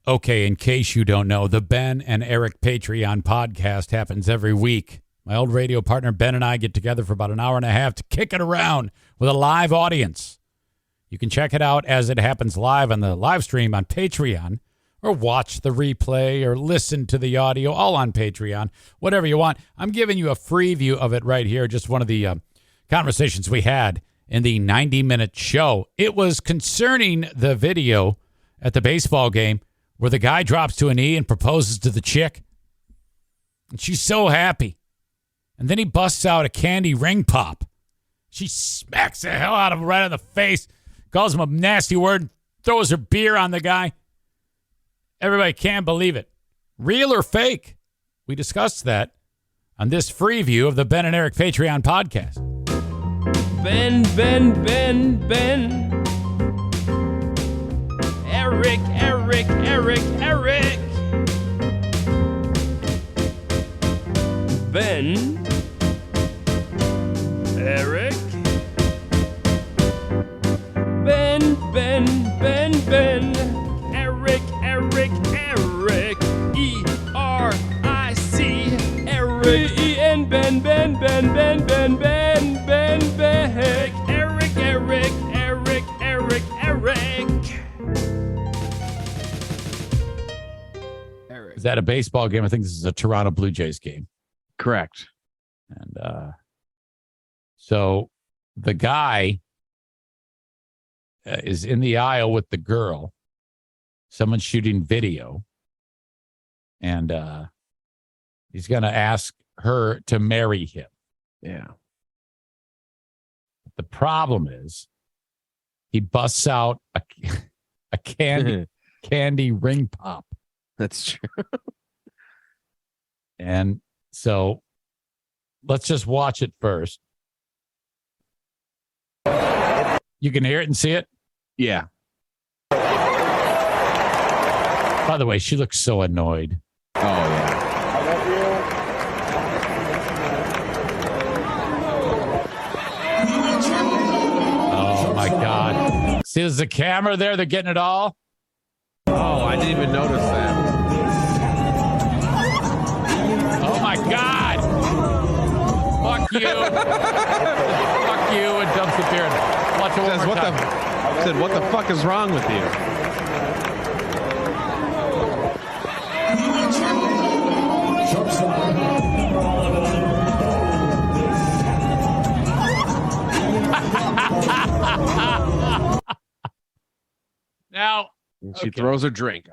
Okay, in case you don't know, the Ben and Eric Patreon podcast happens every week. My old radio partner Ben and I get together for about an hour and a half to kick it around with a live audience. You can check it out as it happens live on the live stream on Patreon, or watch the replay, or listen to the audio, all on Patreon, whatever you want. I'm giving you a free view of it right here, just one of the conversations we had in the 90-minute show. It was concerning the video at the baseball game where the guy drops to a knee and proposes to the chick. And she's so happy. And then he busts out a candy ring pop. She smacks the hell out of him right in the face, calls him a nasty word, throws her beer on the guy. Everybody can't believe it. Real or fake? We discussed that on this free view of the Ben and Eric Patreon podcast. Ben. Eric. Ben. Eric. Ben. Eric. E-R-I-C. Eric. E-N. Ben. Eric. Is that a baseball game? I think this is a Toronto Blue Jays game. Correct. And so the guy is in the aisle with the girl. Someone's shooting video. And he's going to ask her to marry him. Yeah. The problem is he busts out a candy ring pop. That's true. And so let's just watch it first. You can hear it and see it? Yeah. By the way, she looks so annoyed. Oh, yeah. Oh, my God. See, there's a camera there. They're getting it all. Oh, I didn't even notice that. Oh, my God. Fuck you. Fuck you, and dumps the beer. Watch it one more time. What the fuck is wrong with you? Now, She throws her drink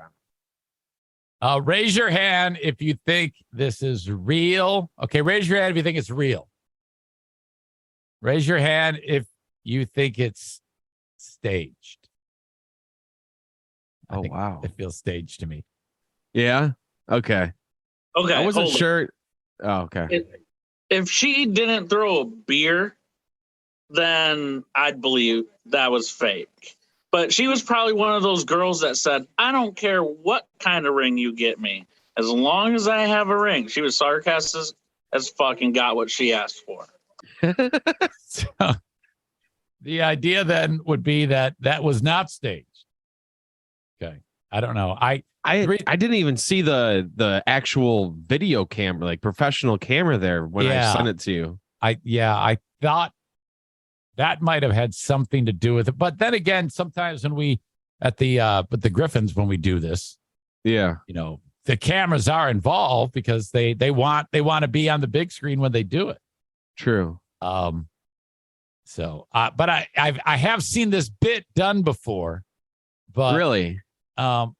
on. raise your hand if you think this is real. Okay, raise your hand if you think it's real. Raise your hand if you think it's staged. Oh, wow. It feels staged to me. Yeah? Okay. Okay, I wasn't hold it. sure. Oh, okay. If she didn't throw a beer, then I'd believe that was fake. But she was probably one of those girls that said, I don't care what kind of ring you get me, as long as I have a ring. She was sarcastic as fucking got what she asked for. So, the idea then would be that was not staged. Okay. I don't know. I didn't even see the actual video camera, like professional camera there when I sent it to you. I thought that might have had something to do with it. But then again, sometimes when we at the Griffins, when we do this, yeah, the cameras are involved because they want to be on the big screen when they do it. True. So, but I have seen this bit done before, but really, to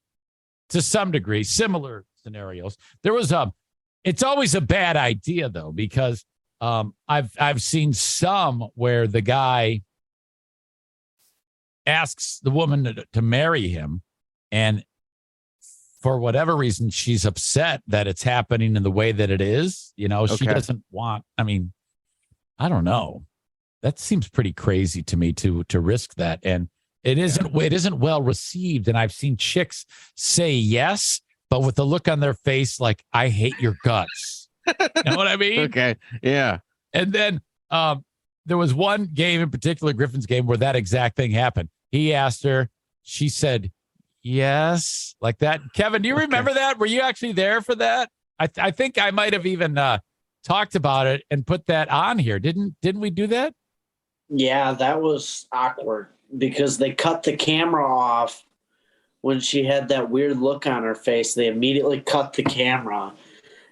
some degree, similar scenarios. There was it's always a bad idea though, because I've seen some where the guy asks the woman to marry him, and for whatever reason, she's upset that it's happening in the way that it is. She doesn't want. I mean, I don't know. That seems pretty crazy to me to risk that, and it isn't well received. And I've seen chicks say yes, but with the look on their face like, I hate your guts. You know what I mean? Okay. Yeah. And then there was one game in particular, Griffin's game, where that exact thing happened. He asked her. She said, Yes, like that. Kevin, do you remember that? Were you actually there for that? I think I might have even talked about it and put that on here. Didn't we do that? Yeah, that was awkward because they cut the camera off when she had that weird look on her face. They immediately cut the camera,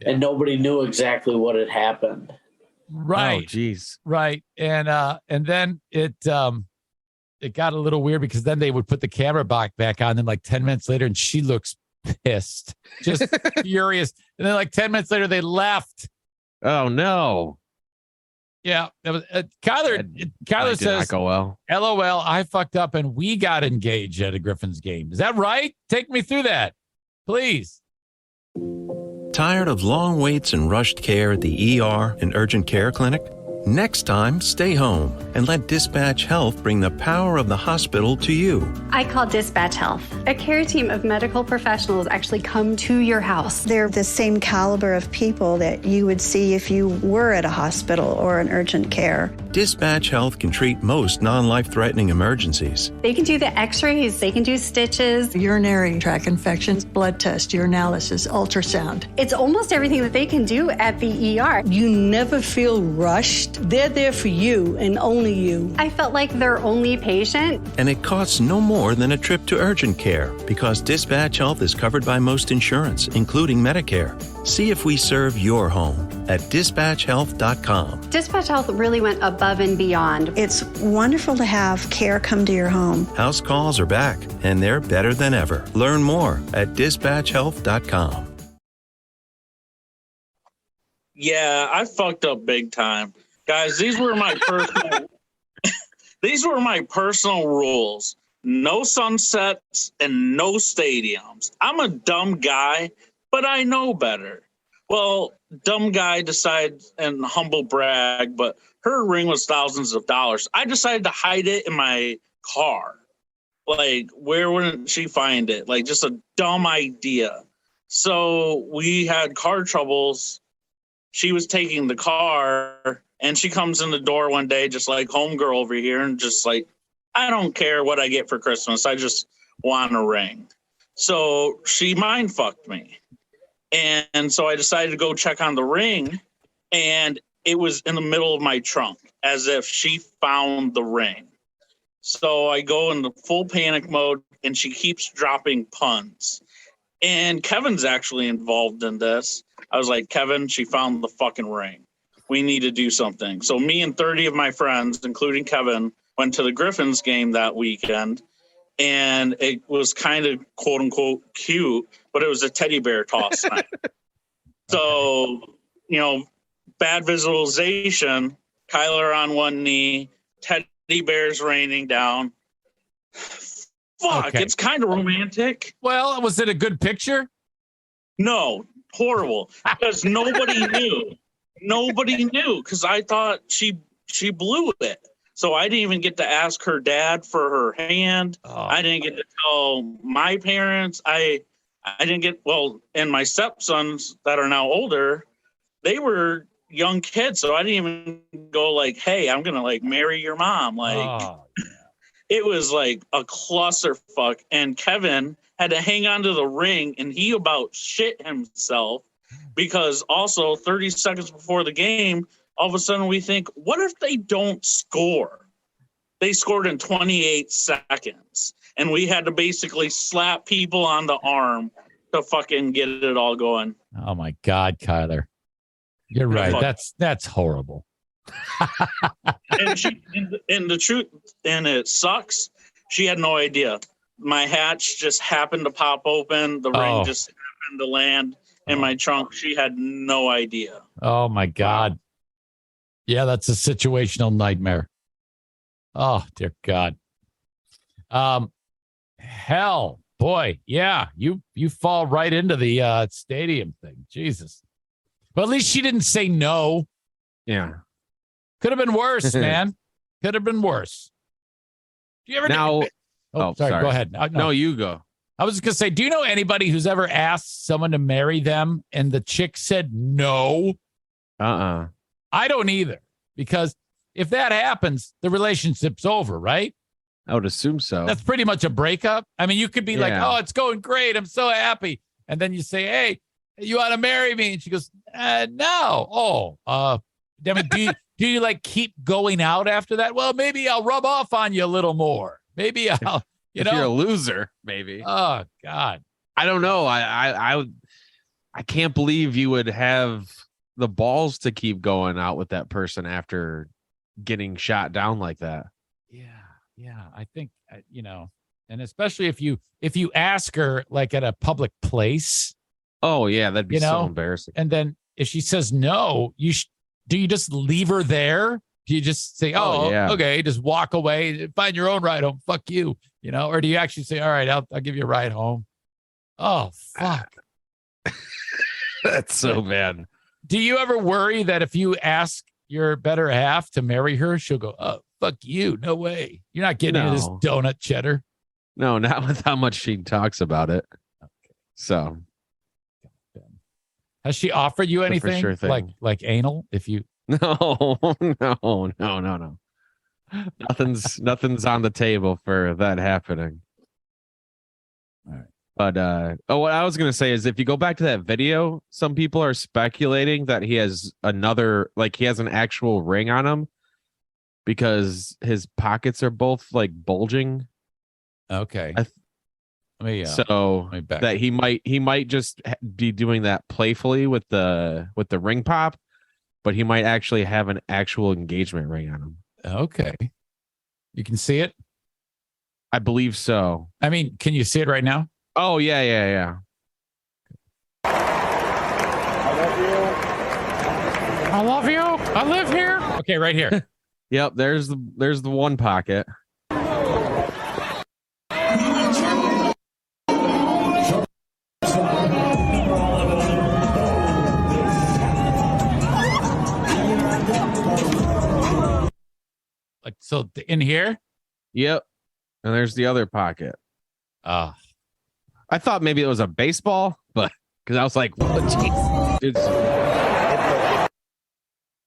and nobody knew exactly what had happened. Right. Oh, geez. Right. And then it got a little weird because then they would put the camera back on, and like 10 minutes later, and she looks pissed, just furious. And then like 10 minutes later, they left. Oh, no. Yeah, that was Kyler. Kyler Did says, not go well. "LOL, I fucked up and we got engaged at a Griffins game." Is that right? Take me through that, please. Tired of long waits and rushed care at the ER and urgent care clinic? Next time, stay home and let Dispatch Health bring the power of the hospital to you. I call Dispatch Health. A care team of medical professionals actually come to your house. They're the same caliber of people that you would see if you were at a hospital or an urgent care. Dispatch Health can treat most non-life-threatening emergencies. They can do the x-rays, they can do stitches. Urinary tract infections, blood test, urinalysis, ultrasound. It's almost everything that they can do at the ER. You never feel rushed. They're there for you and only you. I felt like their only patient. And it costs no more than a trip to urgent care because Dispatch Health is covered by most insurance, including Medicare. See if we serve your home at dispatchhealth.com. Dispatch Health really went above and beyond. It's wonderful to have care come to your home. House calls are back, and they're better than ever. Learn more at dispatchhealth.com. Yeah, I fucked up big time. Guys, these were my personal rules. No sunsets and no stadiums. I'm a dumb guy, but I know better. Well, dumb guy decides and humble brag, but her ring was thousands of dollars. I decided to hide it in my car. Like, where wouldn't she find it? Like, just a dumb idea. So we had car troubles. She was taking the car, and she comes in the door one day, just like homegirl over here, and just like, I don't care what I get for Christmas. I just want a ring. So she mind fucked me. And so I decided to go check on the ring, and it was in the middle of my trunk, as if she found the ring. So I go into full panic mode, and she keeps dropping puns. And Kevin's actually involved in this. I was like, Kevin, she found the fucking ring. We need to do something. So me and 30 of my friends, including Kevin, went to the Griffins game that weekend. And it was kind of quote unquote cute, but it was a teddy bear toss night. So, you know, bad visualization, Kyler on one knee, teddy bears raining down. Fuck, Okay. It's kind of romantic. Well, was it a good picture? No, horrible. Because nobody knew. Nobody knew because I thought she blew it. So I didn't even get to ask her dad for her hand. Oh. I didn't get to tell my parents. I didn't get, well, and my stepsons that are now older, they were young kids. So I didn't even go like, hey, I'm going to like marry your mom. Like, it was like a clusterfuck. And Kevin had to hang on to the ring, and he about shit himself because also 30 seconds before the game, all of a sudden we think, what if they don't score? They scored in 28 seconds, and we had to basically slap people on the arm to fucking get it all going. Oh my God, Kyler. You're right. That's horrible. and the truth, and it sucks. She had no idea. My hatch just happened to pop open. The ring just happened to land in my trunk. She had no idea. Oh my God. Yeah, that's a situational nightmare. Oh dear God. Hell, boy, yeah, you fall right into the stadium thing. Jesus. But at least she didn't say no. Yeah. Could have been worse, man. Could have been worse. Do you ever Now? Sorry. Go ahead. No, you go. I was just gonna say, do you know anybody who's ever asked someone to marry them and the chick said no? I don't either, because if that happens, the relationship's over, right? I would assume so. That's pretty much a breakup. I mean, you could be like, oh, it's going great. I'm so happy. And then you say, hey, you want to marry me? And she goes, no. Oh, I mean, do you like keep going out after that? Well, maybe I'll rub off on you a little more. Maybe I'll, if you're a loser, maybe. Oh God. I don't know. I can't believe you would have the balls to keep going out with that person after getting shot down like that. Yeah. I think, and especially if you ask her like at a public place. Oh yeah. That'd be so embarrassing. And then if she says no, do you just leave her there? Do you just say, okay, just walk away, find your own ride home. Fuck you, or do you actually say, all right, I'll give you a ride home? Oh, fuck. That's so bad. Do you ever worry that if you ask your better half to marry her, she'll go, oh, fuck you. No way. You're not getting into this donut cheddar. No, not with how much she talks about it. Okay. So. Has she offered you anything like anal? If you No. Nothing's on the table for that happening. All right. But what I was gonna say is if you go back to that video, some people are speculating that he has he has an actual ring on him because his pockets are both like bulging. Okay. So that he might just be doing that playfully with the ring pop, but he might actually have an actual engagement ring on him. Okay. You can see it? I believe so. I mean, can you see it right now? Oh, yeah. I love you. I live here. Okay, right here. Yep, there's the one pocket. Like so in here? Yep. And there's the other pocket. I thought maybe it was a baseball, but because I was like,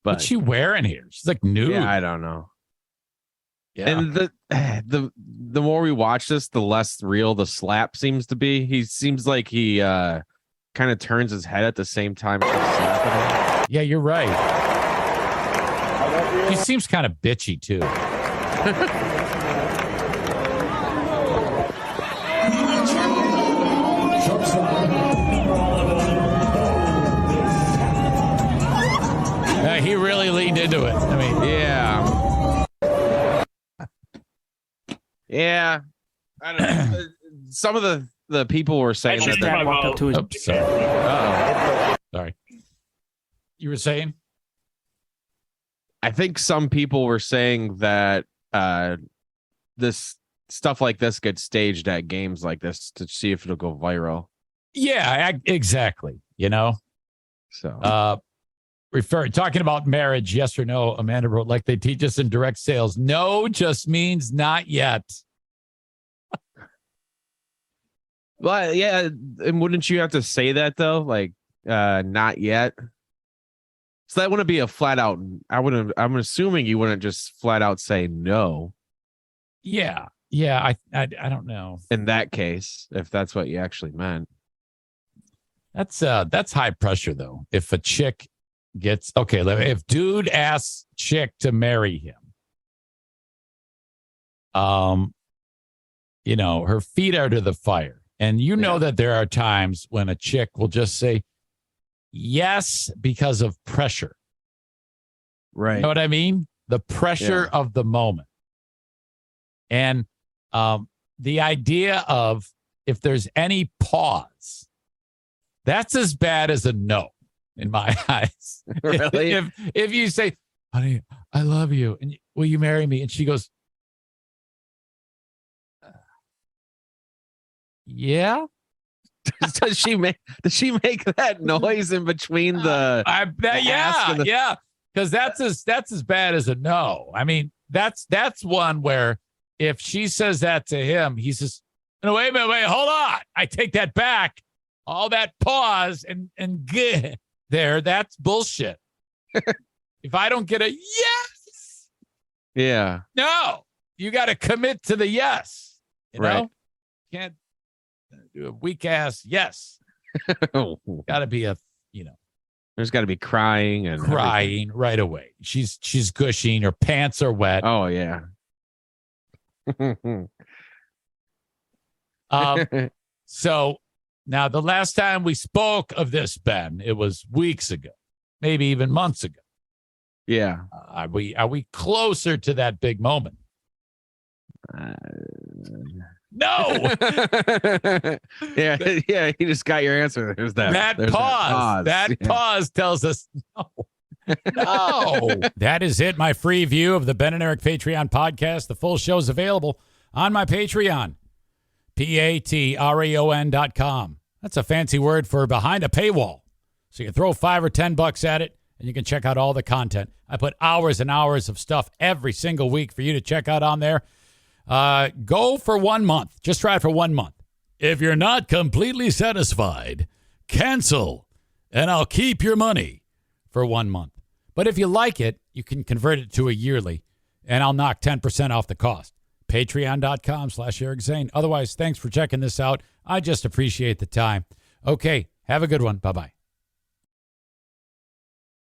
what's she wearing here? She's like nude. Yeah, I don't know. Yeah. And the more we watch this, the less real the slap seems to be. He seems like he kind of turns his head at the same time. Yeah, you're right. He seems kind of bitchy too. He really leaned into it. I mean, yeah. I don't know. Some of the people were saying that. Walked up to his. Sorry. You were saying? I think some people were saying that this stuff like this gets staged at games like this to see if it'll go viral. Yeah, exactly. So talking about marriage, yes or no, Amanda wrote, like they teach us in direct sales. No just means not yet. Well, yeah, and wouldn't you have to say that though? Like, not yet. So that wouldn't be a flat out. I'm assuming you wouldn't just flat out say no. Yeah. I don't know. In that case, if that's what you actually meant. That's high pressure though. If a chick gets if dude asks chick to marry him, her feet are to the fire, and that there are times when a chick will just say yes because of pressure. Right. You know what I mean? The pressure of the moment. And the idea of if there's any pause, that's as bad as a no in my eyes. Really? If you say, honey, I love you, and will you marry me? And she goes, yeah. Does she make that noise in between the? Yeah. Because that's as bad as a no. I mean, that's one where if she says that to him, he says, no, wait, hold on. I take that back. All that pause and there, that's bullshit. If I don't get a yes, yeah, no, You got to commit to the yes. You know? Right. Can't do a weak ass yes. Got to be There's got to be crying and crying right away. She's gushing. Her pants are wet. Oh yeah. So now the last time we spoke of this, Ben, it was weeks ago, maybe even months ago. Yeah. Are we closer to that big moment? No. yeah. You just got your answer. There's that. That pause. That pause tells us no. No. That is it. My free view of the Ben and Eric Patreon podcast. The full show is available on my Patreon. Patreon.com. That's a fancy word for behind a paywall. So you can throw $5 or $10 at it, and you can check out all the content. I put hours and hours of stuff every single week for you to check out on there. Go for 1 month. Just try it for 1 month. If you're not completely satisfied, cancel, and I'll keep your money for 1 month. But if you like it, you can convert it to a yearly, and I'll knock 10% off the cost. Patreon.com/Eric Zane. Otherwise, thanks for checking this out. I just appreciate the time. Okay, have a good one. Bye-bye.